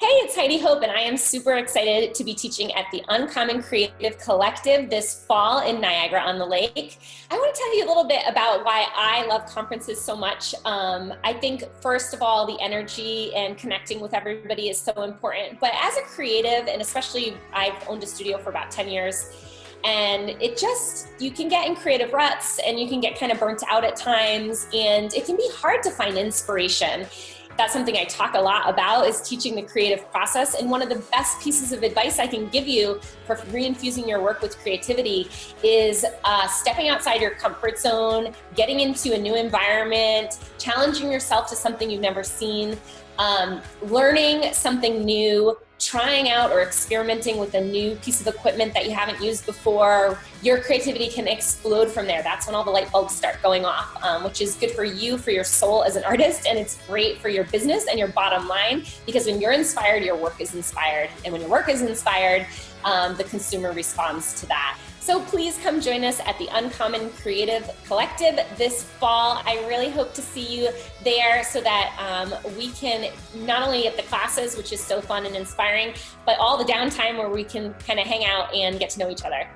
Hey, it's Heidi Hope, and I am super excited to be teaching at the Uncommon Creative Collective this fall in Niagara-on-the-Lake. I want to tell you a little bit about why I love conferences so much. I think, first of all, the energy and connecting with everybody is so important. But as a creative, and especially I've owned a studio for about 10 years, and you can get in creative ruts and you can get kind of burnt out at times, and it can be hard to find inspiration. That's something I talk a lot about, is teaching the creative process. And one of the best pieces of advice I can give you for reinfusing your work with creativity is stepping outside your comfort zone, getting into a new environment, challenging yourself to something you've never seen, learning something new, trying out or experimenting with a new piece of equipment that you haven't used before. Your creativity can explode from there. That's when all the light bulbs start going off, which is good for you, for your soul as an artist, and it's great for your business and your bottom line, because when you're inspired, your work is inspired. And when your work is inspired, the consumer responds to that. So please come join us at the Uncommon Creative Collective this fall. I really hope to see you there so that we can not only get the classes, which is so fun and inspiring, but all the downtime where we can kind of hang out and get to know each other.